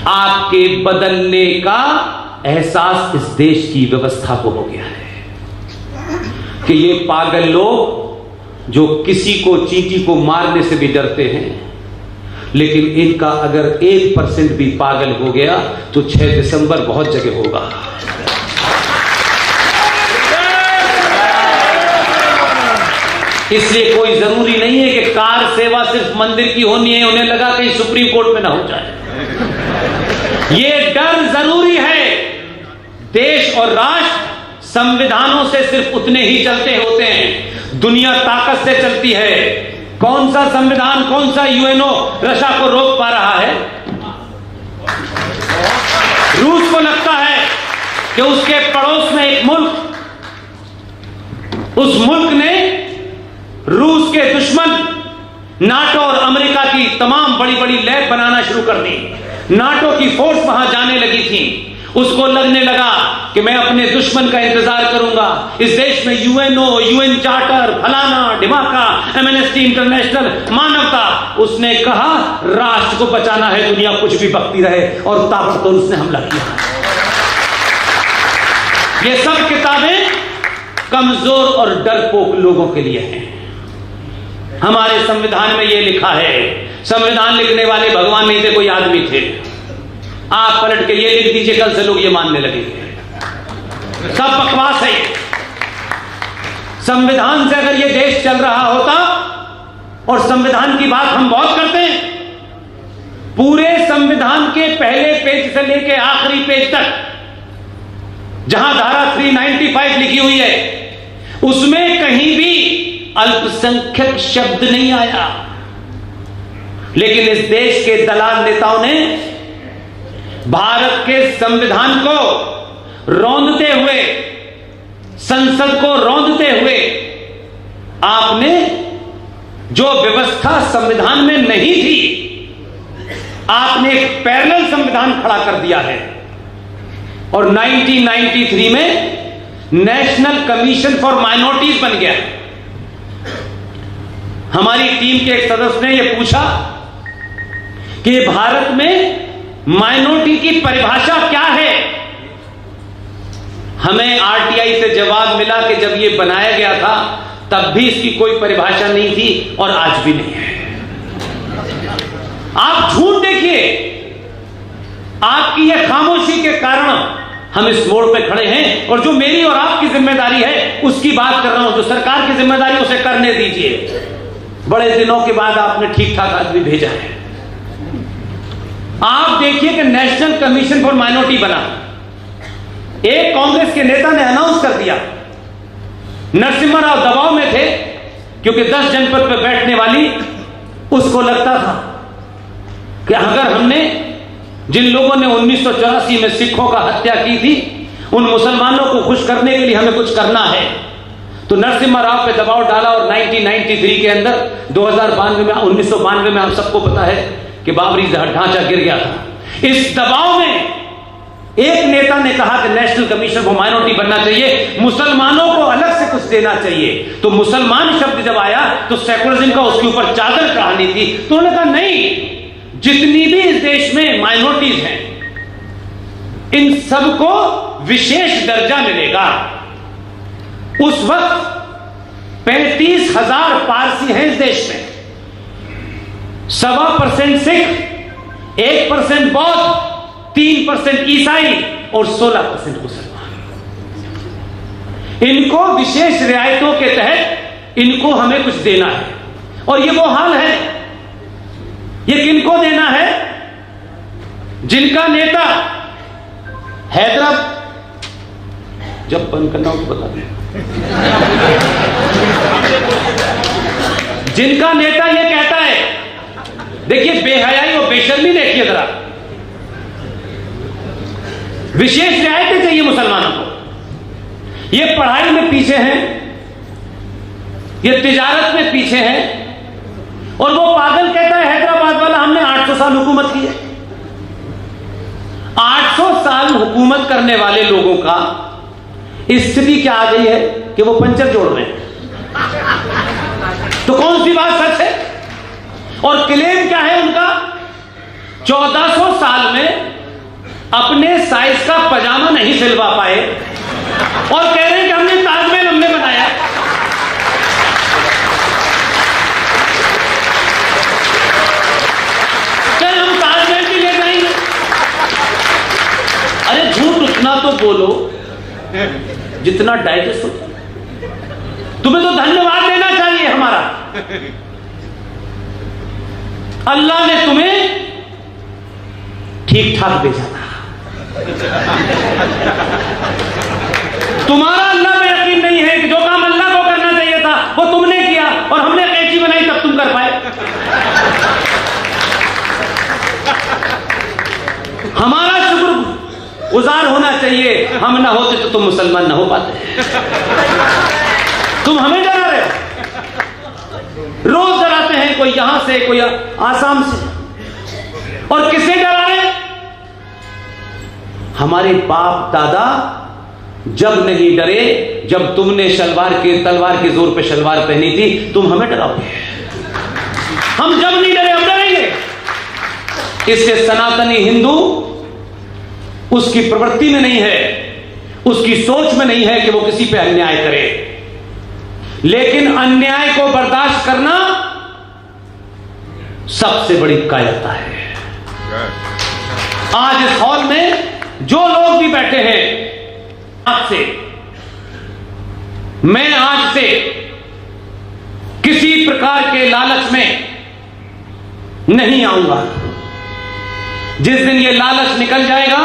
आपके बदलने का एहसास इस देश की व्यवस्था को हो गया है कि ये पागल लोग जो किसी को चींटी को मारने से भी डरते हैं, लेकिन इनका अगर 1% भी पागल हो गया तो 6 दिसंबर बहुत जगह होगा। इसलिए कोई जरूरी नहीं है कि कार सेवा सिर्फ मंदिर की होनी है, उन्हें लगा कहीं सुप्रीम कोर्ट में ना हो जाए। ये डर जरूरी है। देश और राष्ट्र संविधानों से सिर्फ उतने ही चलते होते हैं, दुनिया ताकत से चलती है। कौन सा संविधान, कौन सा यूएनओ रशिया को रोक पा रहा है? रूस को लगता है कि उसके पड़ोस में एक मुल्क, उस मुल्क ने रूस के दुश्मन नाटो और अमेरिका की तमाम बड़ी बड़ी लैब बनाना शुरू कर दी। नाटो की फोर्स वहां जाने लगी थी। उसको लगने लगा कि मैं अपने दुश्मन का इंतजार करूंगा। इस देश में यूएनओ, यूएन चार्टर, फलाना ढिमाका, एमनेस्टी इंटरनेशनल, मानवता। उसने कहा राष्ट्र को बचाना है, दुनिया कुछ भी बकती रहे, और ताबड़तोड़ उसने हमला किया। ये सब किताबें कमजोर और डरपोक लोगों के लिए हैं। हमारे संविधान में यह लिखा है, संविधान लिखने वाले भगवान नहीं थे, कोई आदमी थे। आप पलट के ये लिख दीजिए, कल से लोग ये मानने लगेंगे। सब बकवास है। संविधान से अगर ये देश चल रहा होता, और संविधान की बात हम बहुत करते हैं, पूरे संविधान के पहले पेज से लेके आखिरी पेज तक जहां धारा 395 लिखी हुई है, उसमें कहीं भी अल्पसंख्यक शब्द नहीं आया। लेकिन इस देश के दलाल नेताओं ने भारत के संविधान को रौंदते हुए, संसद को रौंदते हुए, आपने जो व्यवस्था संविधान में नहीं थी, आपने एक पैरेलल संविधान खड़ा कर दिया है। और 1993 में नेशनल कमीशन फॉर माइनॉरिटीज बन गया। हमारी टीम के एक सदस्य ने यह पूछा कि भारत में माइनॉरिटी की परिभाषा क्या है। हमें आरटीआई से जवाब मिला कि जब यह बनाया गया था तब भी इसकी कोई परिभाषा नहीं थी और आज भी नहीं है। आप झूठ देखिए, आपकी यह खामोशी के कारण हम इस मोड़ पे खड़े हैं। और जो मेरी और आपकी जिम्मेदारी है उसकी बात कर रहा हूं, जो सरकार की जिम्मेदारी उसे करने दीजिए। बड़े दिनों के बाद आपने ठीक ठाक आदमी भेजा है। आप देखिए कि नेशनल कमीशन फॉर माइनॉरिटी बना। एक कांग्रेस के नेता ने अनाउंस कर दिया, नरसिम्हा राव दबाव में थे क्योंकि 10 जनपद पर बैठने वाली उसको लगता था कि अगर हमने, जिन लोगों ने 1984 में सिखों का हत्या की थी, उन मुसलमानों को खुश करने के लिए हमें कुछ करना है, तो नरसिम्हा राव पे दबाव डाला। और 1993 के अंदर 1992 में आप सबको पता है कि बाबरी ढांचा गिर गया था। इस दबाव में एक नेता ने कहा कि नेशनल कमीशन फॉर माइनॉरिटी बनना चाहिए, मुसलमानों को अलग से कुछ देना चाहिए। तो मुसलमान शब्द जब आया तो सेकुलरिज्म का उसके ऊपर चादर चढ़ानी थी। तो उन्होंने कहा नहीं, जितनी भी इस देश में माइनॉरिटीज हैं, इन सबको विशेष दर्जा मिलेगा। उस वक्त 35,000 पारसी हैं इस देश में, 1.25% सिख, 1% बौद्ध, 3% ईसाई और 16% मुसलमान। इनको विशेष रियायतों के तहत इनको हमें कुछ देना है। और ये वो हाल है, ये किनको देना है? जिनका नेता हैदराबाद, जब बंद करना हो तो बता दें, जिनका नेता यह कहता है, देखिए बेहयाई और बेशर्मी देखिए जरा, विशेष रियायतें चाहिए मुसलमानों को। ये पढ़ाई में पीछे हैं, ये तिजारत में पीछे हैं, और वो पागल कहता है हैदराबाद वाला हमने 800 साल हुकूमत की है। 800 साल हुकूमत करने वाले लोगों का स्थिति क्या आ गई है कि वो पंचर जोड़ रहे हैं। तो कौन सी बात सच है? और क्लेम क्या है उनका? 1400 साल में अपने साइज का पजामा नहीं सिलवा पाए और कह रहे हैं कि हमने ताजमहल हमने बनाया। चल हम ताजमहल भी ले जाएंगे। अरे झूठ उतना तो बोलो जितना डाइजेस्ट हो। तुम्हें तो धन्यवाद देना चाहिए हमारा। अल्लाह ने तुम्हें ठीक ठाक भेजा था। तुम्हारा अल्लाह में यकीन नहीं है कि जो काम अल्लाह को करना चाहिए था वो तुमने किया और हमने कैची बनाई तब तुम कर पाए। हमारा शुक्र गुजार होना चाहिए। हम ना होते तो तुम मुसलमान ना हो पाते। तुम हमें डरा रहे हो। रोज डराते हैं, कोई यहां से कोई आसाम से। और किससे डरा रहे? हमारे बाप दादा जब नहीं डरे, जब तुमने तलवार के जोर पे शलवार पहनी थी, तुम हमें डराओगे। हम जब नहीं डरे, हम डरेंगे। इससे सनातनी हिंदू उसकी प्रवृत्ति में नहीं है, उसकी सोच में नहीं है कि वो किसी पे अन्याय करे। लेकिन अन्याय को बर्दाश्त करना सबसे बड़ी कायरता है। आज इस हॉल में जो लोग भी बैठे हैं, आज से मैं आज से किसी प्रकार के लालच में नहीं आऊंगा। जिस दिन ये लालच निकल जाएगा,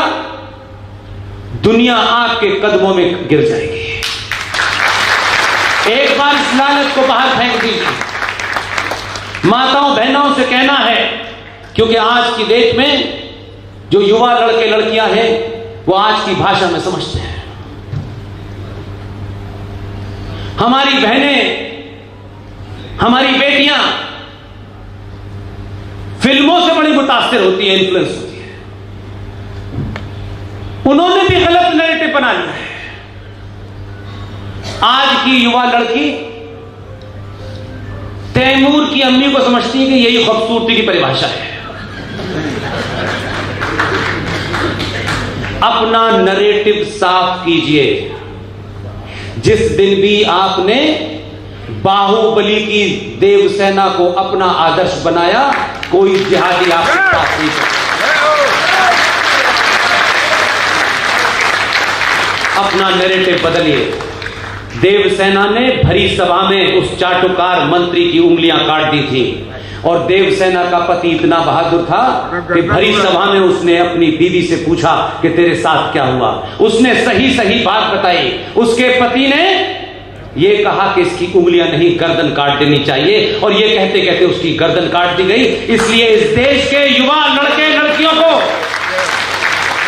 दुनिया आपके कदमों में गिर जाएगी। एक बार इस लालच को बाहर फेंक दीजिए। माताओं बहनों से कहना है, क्योंकि आज की डेट में जो युवा लड़के लड़कियां हैं वो आज की भाषा में समझते हैं। हमारी बहनें, हमारी बेटियां फिल्मों से बड़ी मुतासिर होती हैं, इन्फ्लुएंस होती है। उन्होंने भी गलत नैरेटिव बना लिया है। आज की युवा लड़की तैमूर की अम्मी को समझती है कि यही खूबसूरती की परिभाषा है। अपना नैरेटिव साफ कीजिए। जिस दिन भी आपने बाहुबली की देवसेना को अपना आदर्श बनाया, कोई जिहादी आपके पास नहीं था। अपना नैरेटिव बदलिए। देवसेना ने भरी सभा में उस चाटुकार मंत्री की उंगलियां काट दी थी और देवसेना का पति इतना बहादुर था कि भरी सभा में उसने अपनी बीवी से पूछा कि तेरे साथ क्या हुआ। उसने सही सही बात बताई। उसके पति ने यह कहा कि इसकी उंगलियां नहीं, गर्दन काट देनी चाहिए, और यह कहते कहते उसकी गर्दन काट दी गई। इसलिए इस देश के युवा लड़के लड़कियों को,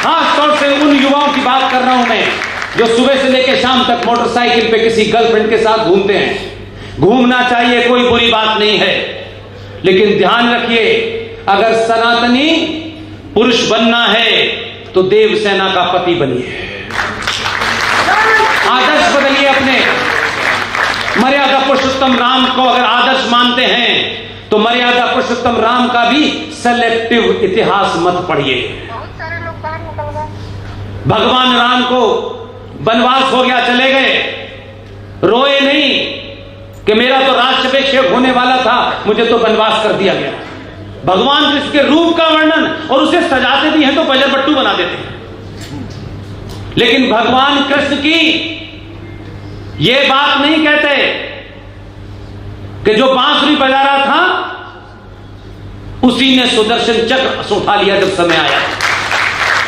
खासतौर से उन युवाओं की बात कर रहा हूं मैं जो सुबह से लेकर शाम तक मोटरसाइकिल पे किसी गर्लफ्रेंड के साथ घूमते हैं। घूमना चाहिए, कोई बुरी बात नहीं है, लेकिन ध्यान रखिए, अगर सनातनी पुरुष बनना है तो देवसेना का पति बनिए। आदर्श बदलिए अपने। मर्यादा पुरुषोत्तम राम को अगर आदर्श मानते हैं तो मर्यादा पुरुषोत्तम राम का भी सेलेक्टिव इतिहास मत पढ़िए। बहुत सारे लोग बाहर निकल गए। भगवान राम को वनवास हो गया, चले गए, रोए नहीं कि मेरा तो राज्याभिषेक होने वाला था, मुझे तो वनवास कर दिया गया। भगवान कृष्ण के रूप का वर्णन और उसे सजाते भी हैं तो बजरबट्टू बना देते हैं। लेकिन भगवान कृष्ण की यह बात नहीं कहते कि जो बांसुरी बजा रहा था उसी ने सुदर्शन चक्र उठा लिया जब समय आया।